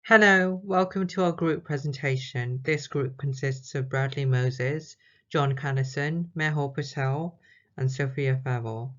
Hello, welcome to our group presentation. This group consists of Bradley Moses, John Callison, Mehul Patel, and Sophia Favell.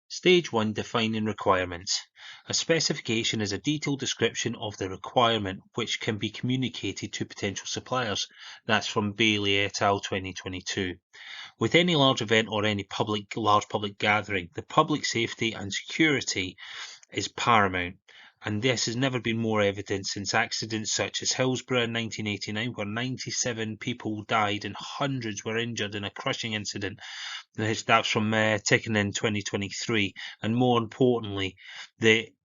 Stage 1 Defining requirements. A specification is a detailed description of the requirement which can be communicated to potential suppliers. That's from Bailey et al. 2022. With any large event or any large public gathering, the public safety and security is paramount. And this has never been more evident since accidents such as Hillsborough in 1989, where 97 people died and hundreds were injured in a crushing incident. That's from Tekken in 2023, and more importantly,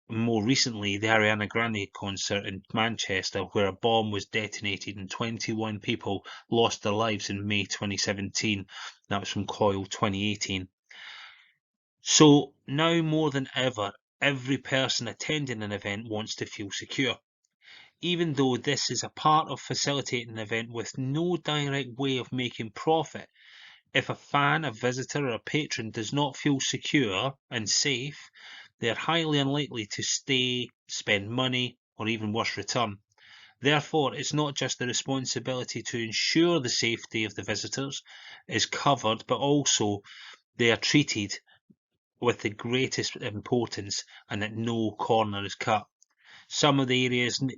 more recently, the Ariana Grande concert in Manchester, where a bomb was detonated and 21 people lost their lives in May 2017. That was from Coil 2018. So now more than ever, every person attending an event wants to feel secure. Even though this is a part of facilitating an event with no direct way of making profit, if a fan, a visitor, or a patron does not feel secure and safe, they are highly unlikely to stay, spend money, or even worse, return. Therefore, it's not just the responsibility to ensure the safety of the visitors is covered, but also they are treated with the greatest importance and that no corner is cut. Some of the areas that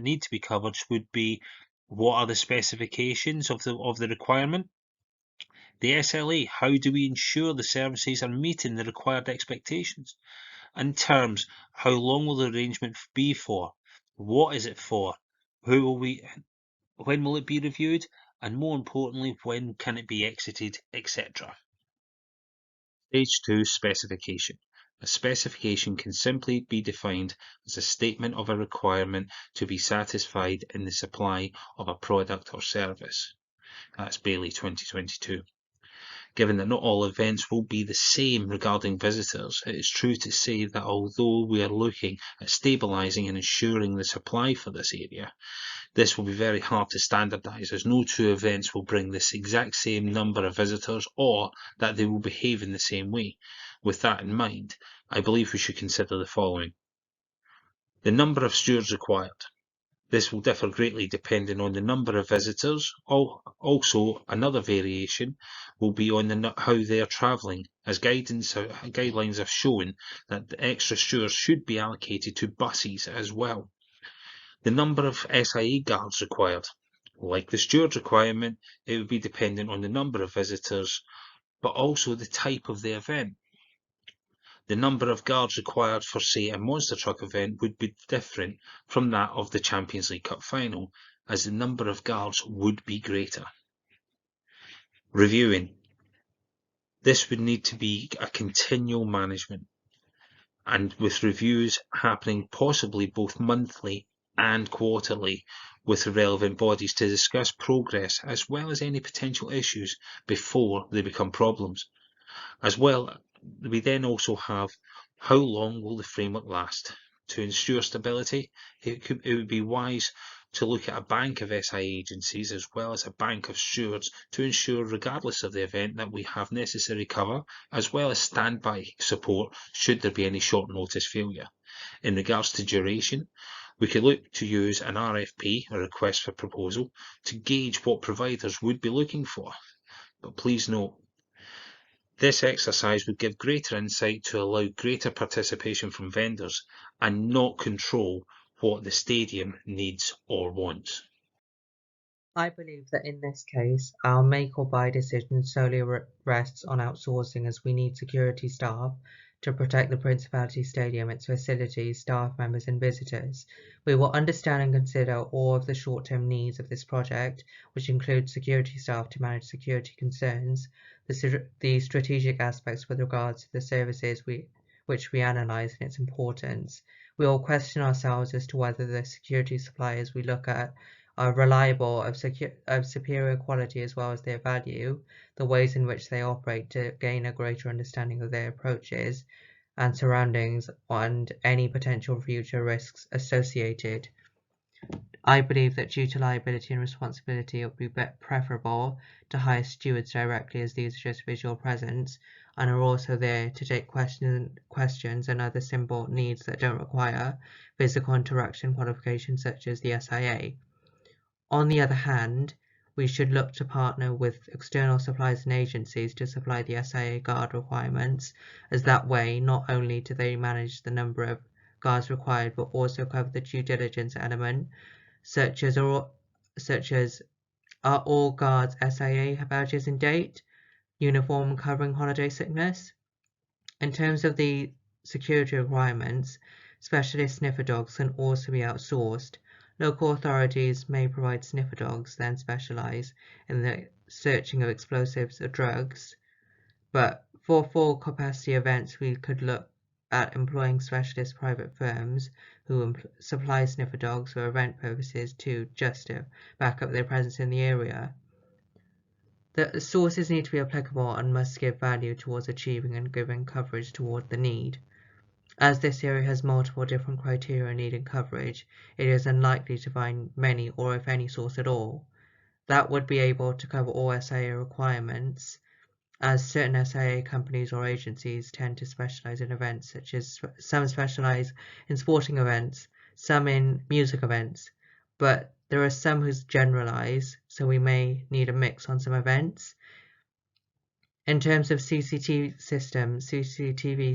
need to be covered would be: what are the specifications of the requirement? The SLA: how do we ensure the services are meeting the required expectations? And terms: how long will the arrangement be for? What is it for? When will it be reviewed? And more importantly, when can it be exited, etc. Stage 2 Specification. A specification can simply be defined as a statement of a requirement to be satisfied in the supply of a product or service. That's Bailey 2022. Given that not all events will be the same regarding visitors, it is true to say that although we are looking at stabilising and ensuring the supply for this area, this will be very hard to standardise, as no two events will bring this exact same number of visitors or that they will behave in the same way. With that in mind, I believe we should consider the following. The number of stewards required. This will differ greatly depending on the number of visitors. Also, another variation will be on how they are travelling, as guidelines have shown that the extra stewards should be allocated to buses as well. The number of SIA guards required. Like the steward requirement, it would be dependent on the number of visitors, but also the type of the event. The number of guards required for, say, a monster truck event would be different from that of the Champions League Cup final, as the number of guards would be greater. Reviewing. This would need to be a continual management, and with reviews happening possibly both monthly and quarterly with the relevant bodies to discuss progress as well as any potential issues before they become problems. As well, we then also have: how long will the framework last? To ensure stability, it would be wise to look at a bank of SI agencies as well as a bank of stewards to ensure, regardless of the event, that we have necessary cover as well as standby support should there be any short notice failure. In regards to duration, we could look to use an RFP, a request for proposal, to gauge what providers would be looking for. But please note, this exercise would give greater insight to allow greater participation from vendors and not control what the stadium needs or wants. I believe that in this case, our make or buy decision solely rests on outsourcing, as we need security staff to protect the Principality Stadium, its facilities, staff members and visitors. We will understand and consider all of the short-term needs of this project, which includes security staff to manage security concerns, the strategic aspects with regards to the services which we analyse and its importance. We will question ourselves as to whether the security suppliers we look at are reliable, of superior quality as well as their value, the ways in which they operate to gain a greater understanding of their approaches and surroundings, and any potential future risks associated. I believe that due to liability and responsibility, it would be preferable to hire stewards directly, as these are just visual presence and are also there to take questions and other simple needs that don't require physical interaction qualifications such as the SIA. On the other hand, we should look to partner with external suppliers and agencies to supply the SIA guard requirements, as that way not only do they manage the number of guards required but also cover the due diligence element, such as are all guards SIA badges in date, uniform covering holiday sickness. In terms of the security requirements, specialist sniffer dogs can also be outsourced. Local authorities may provide sniffer dogs, then specialize in the searching of explosives or drugs. But for full capacity events, we could look at employing specialist private firms who supply sniffer dogs for event purposes just to back up their presence in the area. The sources need to be applicable and must give value towards achieving and giving coverage toward the need. As this area has multiple different criteria needing coverage, it is unlikely to find many or if any source at all that would be able to cover all SIA requirements, as certain SIA companies or agencies tend to specialize in events, such as some specialize in sporting events, some in music events, but there are some who generalize, so we may need a mix on some events. In terms of CCTV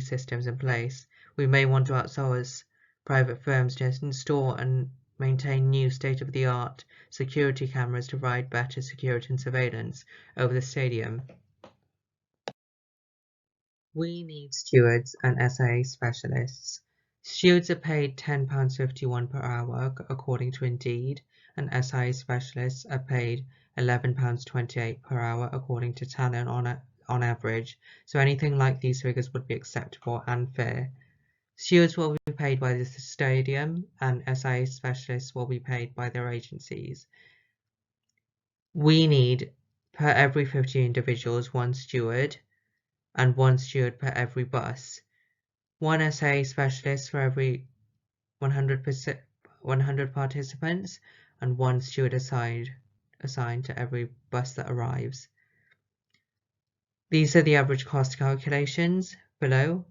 systems in place, we may want to outsource private firms to install and maintain new state-of-the-art security cameras to provide better security and surveillance over the stadium. We need stewards and SIA specialists. Stewards are paid £10.51 per hour according to Indeed, and SIA specialists are paid £11.28 per hour according to Talent on average, so anything like these figures would be acceptable and fair. Stewards will be paid by the stadium and SIA specialists will be paid by their agencies. We need, per every 50 individuals, one steward, and one steward per every bus. One SIA specialist for every 100 participants, and one steward assigned to every bus that arrives. These are the average cost calculations below.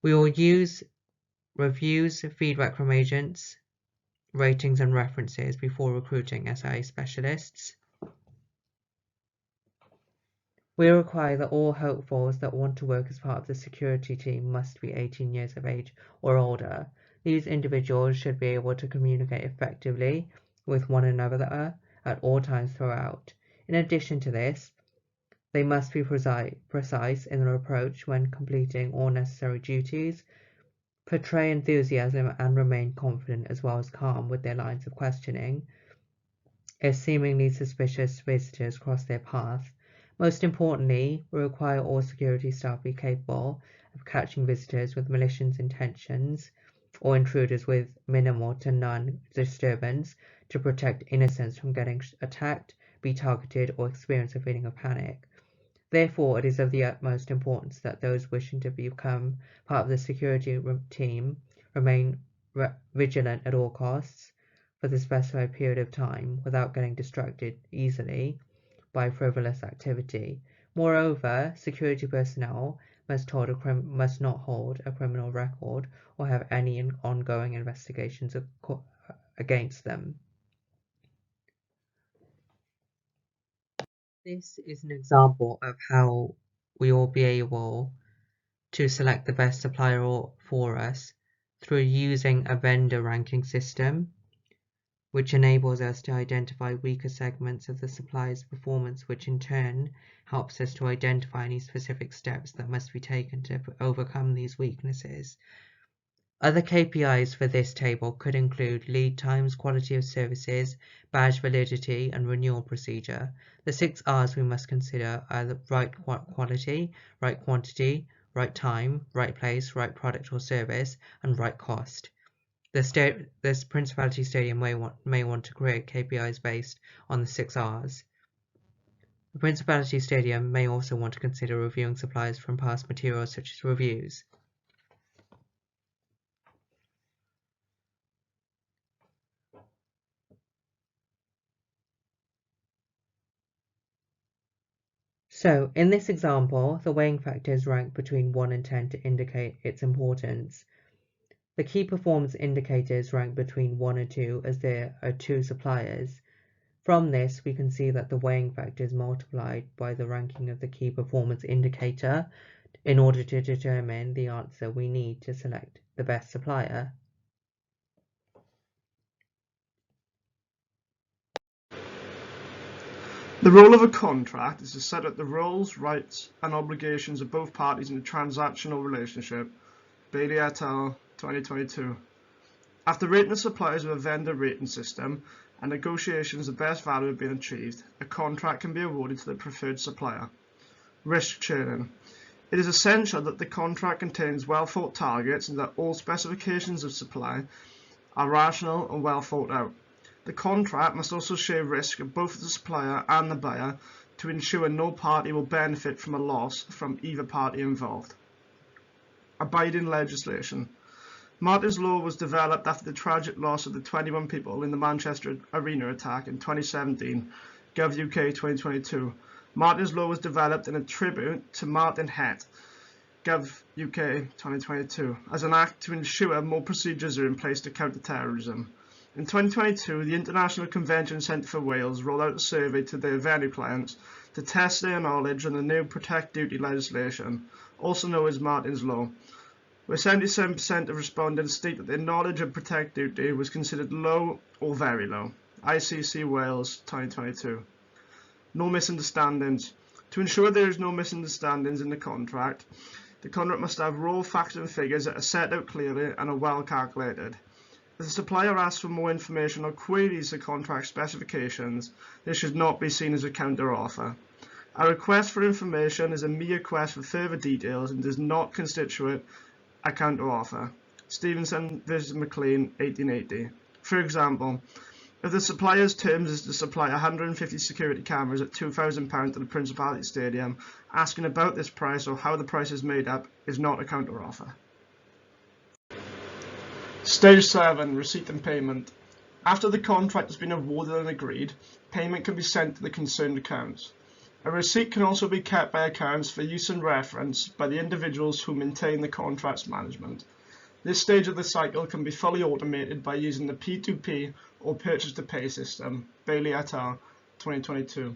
We will use reviews, feedback from agents, ratings and references before recruiting SIA specialists. We require that all hopefuls that want to work as part of the security team must be 18 years of age or older. These individuals should be able to communicate effectively with one another at all times throughout. In addition to this, they must be precise in their approach when completing all necessary duties, portray enthusiasm and remain confident as well as calm with their lines of questioning if seemingly suspicious visitors cross their path. Most importantly, we require all security staff be capable of catching visitors with malicious intentions or intruders with minimal to none disturbance to protect innocents from getting attacked, be targeted, or experience a feeling of panic. Therefore, it is of the utmost importance that those wishing to become part of the security team remain vigilant at all costs for the specified period of time without getting distracted easily by frivolous activity. Moreover, security personnel must not hold a criminal record or have any ongoing investigations against them. This is an example of how we will be able to select the best supplier for us through using a vendor ranking system, which enables us to identify weaker segments of the supplier's performance, which in turn helps us to identify any specific steps that must be taken to overcome these weaknesses. Other KPIs for this table could include lead times, quality of services, badge validity, and renewal procedure. The 6 R's we must consider are the right quality, right quantity, right time, right place, right product or service, and right cost. This Principality Stadium may want to create KPIs based on the 6 R's. The Principality Stadium may also want to consider reviewing suppliers from past materials such as reviews. So in this example, the weighing factor is ranked between 1 and 10 to indicate its importance. The key performance indicator is ranked between 1 and 2 as there are 2 suppliers. From this, we can see that the weighing factor is multiplied by the ranking of the key performance indicator in order to determine the answer we need to select the best supplier. The role of a contract is to set out the roles, rights and obligations of both parties in a transactional relationship. Bailey et al. 2022. After rating the suppliers with a vendor rating system and negotiations the best value have been achieved, a contract can be awarded to the preferred supplier. Risk sharing. It is essential that the contract contains well thought targets and that all specifications of supply are rational and well thought out. The contract must also share risk of both the supplier and the buyer to ensure no party will benefit from a loss from either party involved. Abiding legislation. Martin's Law was developed after the tragic loss of the 21 people in the Manchester Arena attack in 2017, WRU 2022. Martin's Law was developed in a tribute to Martin Het, WRU 2022, as an act to ensure more procedures are in place to counter terrorism. In 2022, the International Convention Centre for Wales rolled out a survey to their venue clients to test their knowledge on the new Protect Duty legislation, also known as Martin's Law, where 77% of respondents state that their knowledge of Protect Duty was considered low or very low. ICC Wales 2022. No misunderstandings. To ensure there is no misunderstandings in the contract must have raw facts and figures that are set out clearly and are well calculated. If the supplier asks for more information or queries the contract specifications, this should not be seen as a counter-offer. A request for information is a mere request for further details and does not constitute a counter-offer. Stevenson v. McLean, 1880. For example, if the supplier's terms is to supply 150 security cameras at £2,000 to the Principality Stadium, asking about this price or how the price is made up is not a counter-offer. Stage 7. Receipt and payment. After the contract has been awarded and agreed, payment can be sent to the concerned accounts. A receipt can also be kept by accounts for use and reference by the individuals who maintain the contract's management. This stage of the cycle can be fully automated by using the P2P or purchase to pay system. Bailey et al. 2022.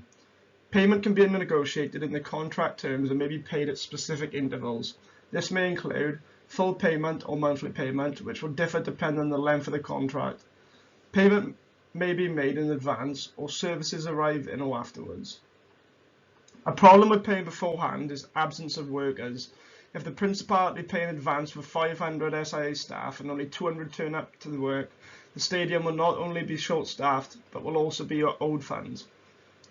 Payment can be negotiated in the contract terms and may be paid at specific intervals. This may include full payment or monthly payment, which will differ depending on the length of the contract. Payment may be made in advance or services arrive in or afterwards. A problem with paying beforehand is absence of workers. If the Principality pay in advance for 500 SIA staff and only 200 turn up to the work, the stadium will not only be short-staffed, but will also be owed funds.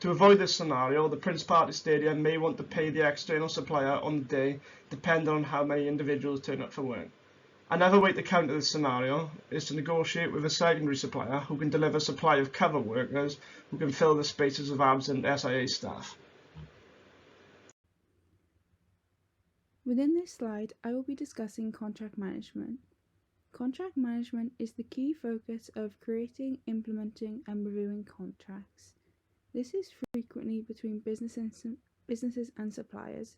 To avoid this scenario, the Principality Stadium may want to pay the external supplier on the day, depending on how many individuals turn up for work. Another way to counter this scenario is to negotiate with a secondary supplier who can deliver supply of cover workers who can fill the spaces of absent SIA staff. Within this slide, I will be discussing contract management. Contract management is the key focus of creating, implementing, and reviewing contracts. This is frequently between businesses and suppliers.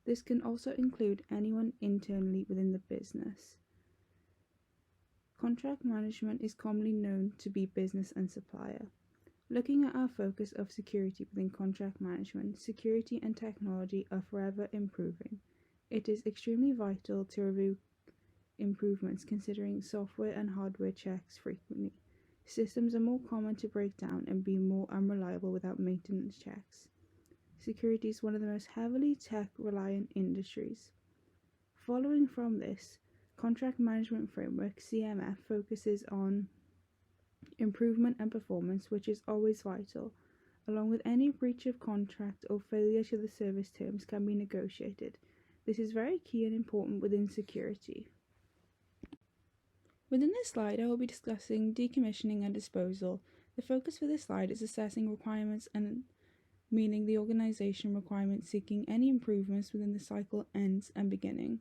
This can also include anyone internally within the business. Contract management is commonly known to be business and supplier. Looking at our focus of security within contract management, security and technology are forever improving. It is extremely vital to review improvements considering software and hardware checks frequently. Systems are more common to break down and be more unreliable without maintenance checks. Security is one of the most heavily tech-reliant industries. Following from this, Contract Management Framework (CMF) focuses on improvement and performance, which is always vital. Along with any breach of contract or failure to the service terms can be negotiated. This is very key and important within security. Within this slide, I will be discussing decommissioning and disposal. The focus for this slide is assessing requirements and meaning the organization requirements seeking any improvements within the cycle ends and beginning.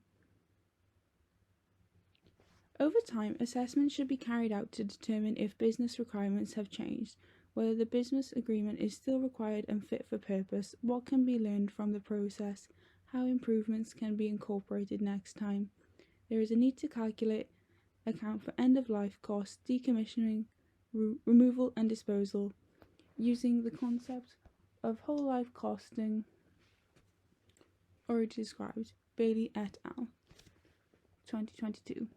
Over time, assessments should be carried out to determine if business requirements have changed. whether the business agreement is still required and fit for purpose, what can be learned from the process, how improvements can be incorporated next time. There is a need to calculate, account for end-of-life costs, decommissioning, removal and disposal, using the concept of whole life costing already described, Bailey et al. 2022.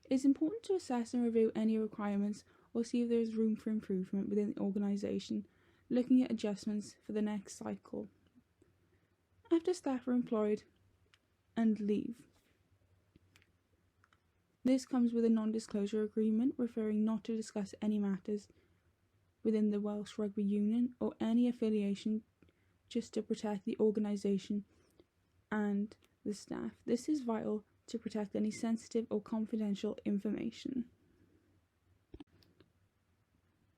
It is important to assess and review any requirements or see if there is room for improvement within the organisation, looking at adjustments for the next cycle. After staff are employed and leave, this comes with a non-disclosure agreement referring not to discuss any matters within the Welsh Rugby Union or any affiliation, just to protect the organisation and the staff. This is vital to protect any sensitive or confidential information.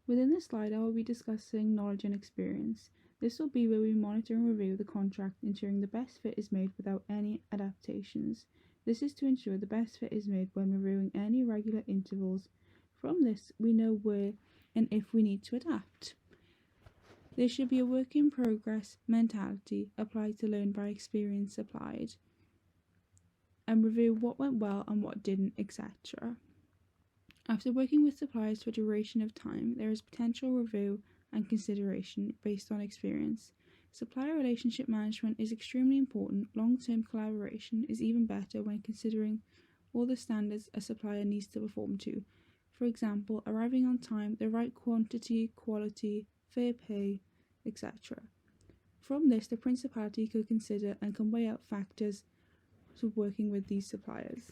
Within this slide, I will be discussing knowledge and experience. This will be where we monitor and review the contract, ensuring the best fit is made without any adaptations. This is to ensure the best fit is made when reviewing any regular intervals. From this, we know where and if we need to adapt. There should be a work in progress mentality applied to learn by experience applied, and review what went well and what didn't, etc. After working with suppliers for a duration of time, there is potential review and consideration based on experience. Supplier relationship management is extremely important. Long-term collaboration is even better when considering all the standards a supplier needs to perform to. For example, arriving on time, the right quantity, quality, fair pay, etc. From this, the principality could consider and can weigh out factors to working with these suppliers.